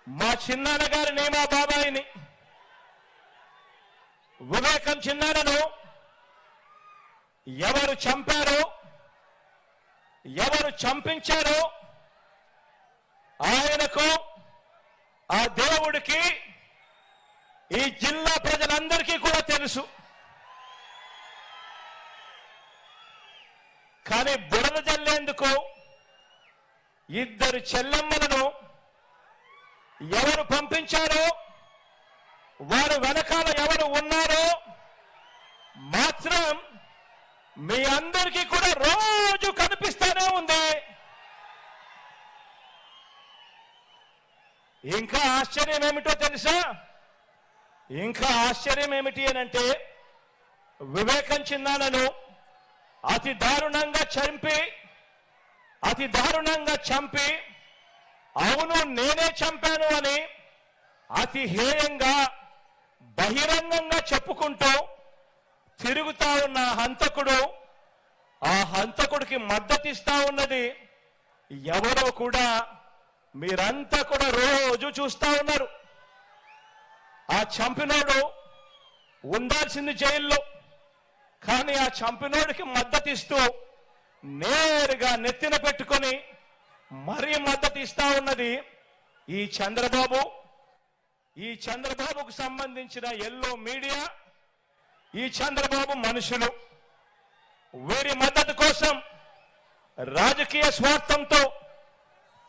మా చిన్నాన్న గారిని, మా బాబాయిని, వివేకం చిన్నాన్నను ఎవరు చంపారో, ఎవరు చంపించారో ఆయనకు, ఆ దేవుడికి, ఈ జిల్లా ప్రజలందరికీ కూడా తెలుసు. కానీ బురద జల్లేందుకు ఇద్దరు చెల్లెమ్మలను ఎవరు పంపించారో, వారు వెనకాల ఎవరు ఉన్నారో మాత్రం మీ అందరికీ కూడా రోజు కనిపిస్తూనే ఉంది. ఇంకా ఆశ్చర్యం ఏమిటో తెలుసా? ఇంకా ఆశ్చర్యం ఏమిటి అనంటే, వివేకం చిన్నాన్నను అతి దారుణంగా చంపి అవును నేనే చంపాను అని అతి హేయంగా బహిరంగంగా చెప్పుకుంటూ తిరుగుతా ఉన్న హంతకుడు, ఆ హంతకుడికి మద్దతిస్తా ఉన్నది ఎవరో కూడా మీరంతా కూడా రోజు చూస్తా ఉన్నారు. ఆ చంపినోడు ఉండాల్సింది జైల్లో, కానీ ఆ చంపినోడికి మద్దతిస్తూ నేరుగా నెత్తిన పెట్టుకొని మరీ మద్దతు ఇస్తా ఉన్నది ఈ చంద్రబాబు, ఈ చంద్రబాబుకు సంబంధించిన ఎల్లో మీడియా, ఈ చంద్రబాబు మనుషులు. వీరి మద్దతు కోసం రాజకీయ స్వార్థంతో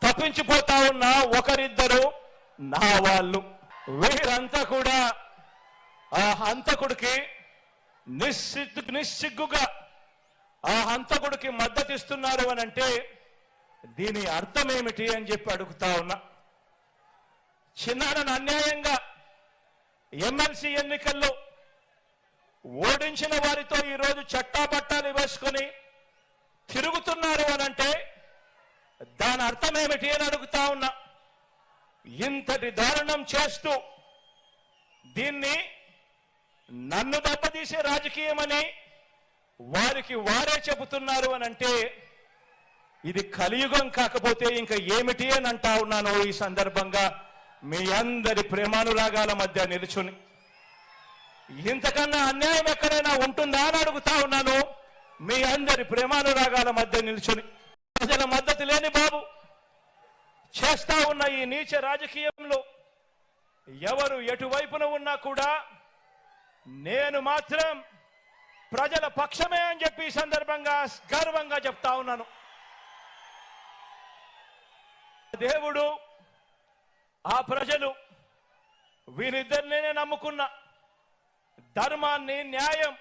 తప్పించిపోతా ఉన్న ఒకరిద్దరు నా వాళ్ళు. వీరంతా కూడా ఆ హంతకుడికి నిస్సిగ్గుగా ఆ హంతకుడికి మద్దతిస్తున్నారు అని అంటే దీని అర్థం ఏమిటి అని చెప్పి అడుగుతా ఉన్నా. చిన్నాన్నను అన్యాయంగా ఎమ్మెల్సీ ఎన్నికల్లో ఓడించిన వారితో ఈరోజు చట్టాపట్టాలు వేసుకొని తిరుగుతున్నారు అని అంటే దాని అర్థం ఏమిటి అని అడుగుతా ఉన్నా. ఇంతటి దారుణం చేస్తూ దీన్ని నన్ను దెబ్బతీసే రాజకీయమని వారికి వారే చెబుతున్నారు అని అంటే ఇది కలియుగం కాకపోతే ఇంకా ఏమిటి అని అంటా ఉన్నాను. ఈ సందర్భంగా మీ అందరి ప్రేమానురాగాల మధ్య నిలుచుని ఇంతకన్నా అన్యాయం ఎక్కడైనా ఉంటుందా అని అడుగుతా ఉన్నాను. మీ అందరి ప్రేమానురాగాల మధ్య నిలుచుని ప్రజల మద్దతు లేని బాబు చేస్తా ఉన్న ఈ నీచ రాజకీయంలో ఎవరు ఎటువైపున ఉన్నా కూడా నేను మాత్రం ప్రజల పక్షమే అని చెప్పి ఈ సందర్భంగా గర్వంగా చెప్తా ఉన్నాను. దేవుడు, ఆ ప్రజలు వీరిద్దరినే నమ్ముకున్నా. ధర్మాన్ని, న్యాయం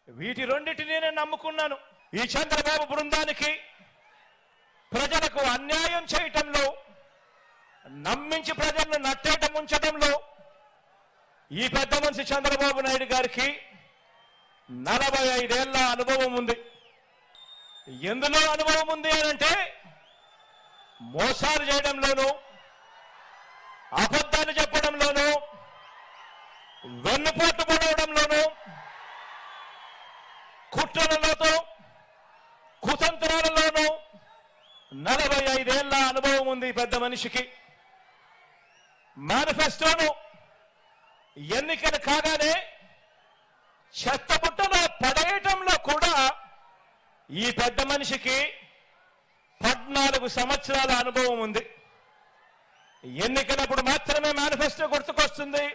వీటి రెండింటినీ నేను నమ్ముకున్నాను. ఈ చంద్రబాబు బృందానికి ప్రజలకు అన్యాయం చేయటంలో, నమ్మించి ప్రజలను నట్టేట ముంచడంలో ఈ పెద్ద మనిషి చంద్రబాబు నాయుడు గారికి 45 ఏళ్ల అనుభవం ఉంది. ఎందులో అనుభవం ఉంది అనంటే మోసాలు చేయడంలోనూ, అబద్ధాలు చెప్పడంలోనూ, వెన్నుపోటు పడవడంలోనూ, కుట్రలతో, కుతంత్రాలలోనూ 45 ఏళ్ల అనుభవం ఉంది పెద్ద మనిషికి. మేనిఫెస్టోను ఎన్నికలు కాగానే చెత్తబుట్టలో పడేయటంలో కూడా ఈ పెద్ద మనిషికి 14 సంవత్సరాల అనుభవం ఉంది. ఎన్నికలప్పుడు మాత్రమే మేనిఫెస్టో గుర్తుకొస్తుంది,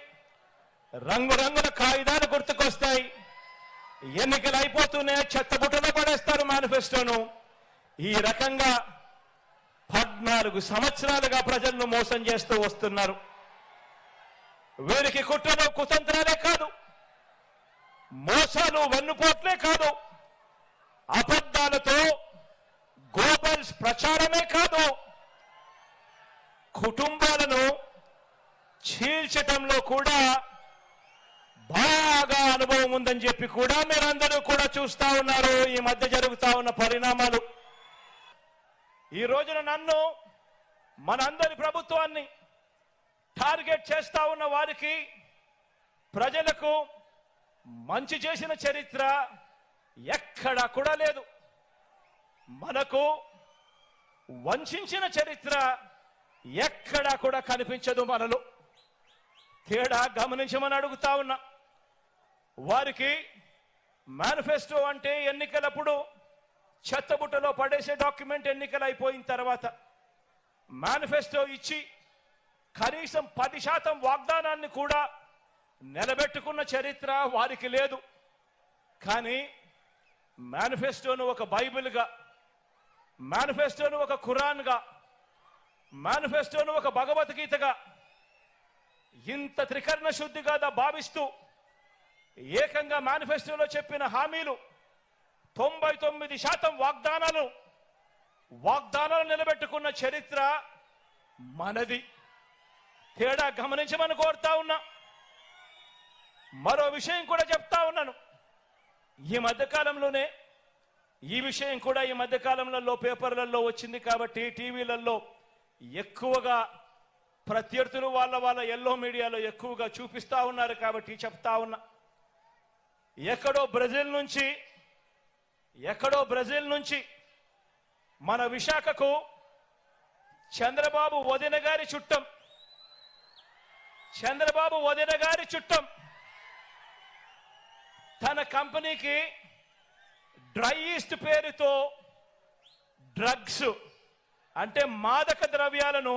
రంగురంగుల కాగితాలు గుర్తుకొస్తాయి. ఎన్నికలు అయిపోతూనే చెత్తబుట్టలో పడేస్తారు మేనిఫెస్టోను. ఈ రకంగా 14 సంవత్సరాలుగా ప్రజలను మోసం చేస్తూ వస్తున్నారు. వీరికి కుట్రలు, కుతంత్రాలే కాదు, మోసాలు, వెన్నుపోట్లే కాదు, అబద్ధాలతో గోబల్స్ ప్రచారమే కాదు, కుటుంబాలను చీల్చటంలో కూడా బాగా అనుభవం ఉందని చెప్పి కూడా మీరందరూ కూడా చూస్తా ఉన్నారు. ఈ మధ్య జరుగుతా ఉన్న పరిణామాలు ఈ రోజున నన్ను, మనందరి ప్రభుత్వాన్ని టార్గెట్ చేస్తా ఉన్న వారికి, ప్రజలకు మంచి చేసిన చరిత్ర ఎక్కడా కూడా లేదు. మనకు వంచిన చరిత్ర ఎక్కడా కూడా కనిపించదు మనలో. తేడా గమనించమని అడుగుతా ఉన్నా. వారికి మేనిఫెస్టో అంటే ఎన్నికలప్పుడు చెత్తబుట్టలో పడేసే డాక్యుమెంట్. ఎన్నికలు అయిపోయిన తర్వాత మేనిఫెస్టో ఇచ్చి కనీసం 10% వాగ్దానాన్ని కూడా నిలబెట్టుకున్న చరిత్ర వారికి లేదు. కానీ మేనిఫెస్టోను ఒక బైబిల్గా, మేనిఫెస్టోను ఒక ఖురాన్గా, మేనిఫెస్టోను ఒక భగవద్గీతగా ఇంత త్రికరణ శుద్ధిగా భావిస్తూ ఏకంగా మేనిఫెస్టోలో చెప్పిన హామీలు 99% వాగ్దానాలు నిలబెట్టుకున్న చరిత్ర మనది. తేడా గమనించమని కోరుతా ఉన్నా. మరో విషయం కూడా చెప్తా ఉన్నాను. ఈ మధ్యకాలంలోనే ఈ విషయం కూడా ఈ మధ్యకాలంలో పేపర్లలో వచ్చింది కాబట్టి టీవీలలో ఎక్కువగా ప్రత్యర్థులు వాళ్ళ ఎల్లో మీడియాలో ఎక్కువగా చూపిస్తా ఉన్నారు కాబట్టి చెప్తా ఉన్నా. ఎక్కడో బ్రెజిల్ నుంచి మన విశాఖకు చంద్రబాబు వదిన గారి చుట్టం తన కంపెనీకి డ్రై ఈస్ట్ పేరుతో డ్రగ్స్ అంటే మాదక ద్రవ్యాలను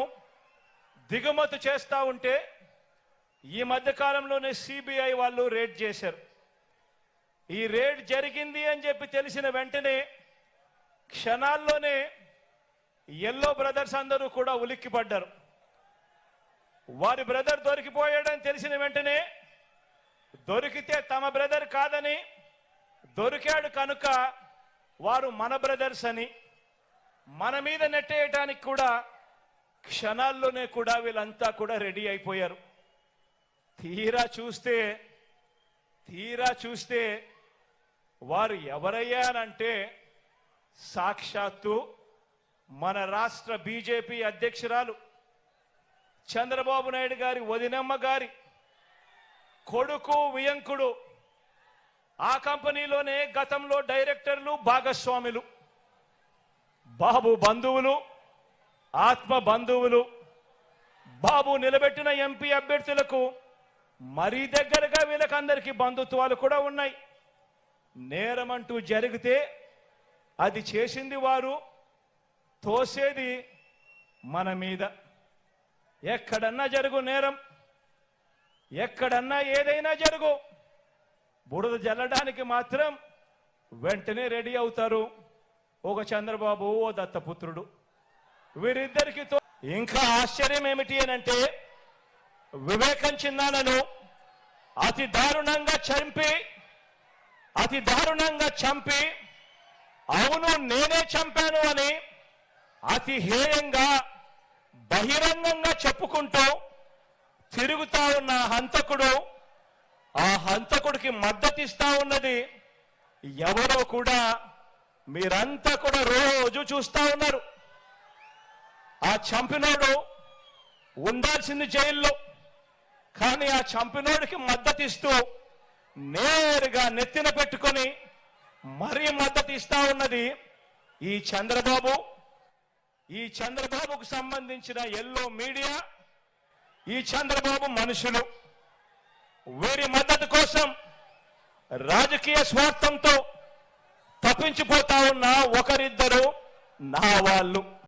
దిగుమతి చేస్తా ఉంటే ఈ మధ్య కాలంలోనే సిబిఐ వాళ్ళు రేడ్ చేశారు. ఈ రేడ్ జరిగింది అని చెప్పి తెలిసిన వెంటనే క్షణాల్లోనే ఎల్లో బ్రదర్స్ అందరూ కూడా ఉలిక్కిపడ్డారు. వారి బ్రదర్ దొరికిపోయాడని తెలిసిన వెంటనే దొరికితే తమ బ్రదర్ కాదని, దొరికాడు కనుక వారు మన బ్రదర్స్ అని మన మీద నెట్టేయటానికి కూడా క్షణాల్లోనే కూడా వీళ్ళంతా కూడా రెడీ అయిపోయారు. తీరా చూస్తే వారు ఎవరయ్యారంటే సాక్షాత్తు మన రాష్ట్ర బీజేపీ అధ్యక్షురాలు చంద్రబాబు నాయుడు గారి వదినమ్మ గారి కొడుకు వియంకుడు. ఆ కంపెనీలోనే గతంలో డైరెక్టర్లు భాగస్వాములు, బాబు బంధువులు, ఆత్మ బంధువులు. బాబు నిలబెట్టిన ఎంపీ అభ్యర్థులకు మరీ దగ్గరగా వీళ్ళకందరికీ బంధుత్వాలు కూడా ఉన్నాయి. నేరమంటూ జరిగితే అది చేసింది వారు, తోసేది మన మీద. ఎక్కడన్నా జరుగు నేరం, ఎక్కడన్నా ఏదైనా జరుగు, బురద జల్లడానికి మాత్రం వెంటనే రెడీ అవుతారు ఒక చంద్రబాబు, ఓ దత్తపుత్రుడు. వీరిద్దరికి ఇంకా ఆశ్చర్యం ఏమిటి అనంటే వివేకం చిన్నాలను అతి దారుణంగా చంపి అవును నేనే చంపాను అని అతి హేయంగా బహిరంగంగా చెప్పుకుంటూ తిరుగుతా ఉన్న హంతకుడు, ఆ హంతకుడికి మద్దతిస్తా ఉన్నది ఎవరో కూడా మీరంతా కూడా రోజు చూస్తా ఉన్నారు. ఆ చంపినోడు ఉండాల్సింది జైల్లో, కానీ ఆ చంపినోడికి మద్దతిస్తూ నేరుగా నెత్తిన పెట్టుకొని మరీ మద్దతిస్తా ఉన్నది ఈ చంద్రబాబుకు సంబంధించిన ఎల్లో మీడియా, ఈ చంద్రబాబు మనుషులు. వీరి మద్దతు కోసం రాజకీయ స్వార్థంతో తప్పించిపోతా ఉన్న ఒకరిద్దరు నా వాళ్ళు.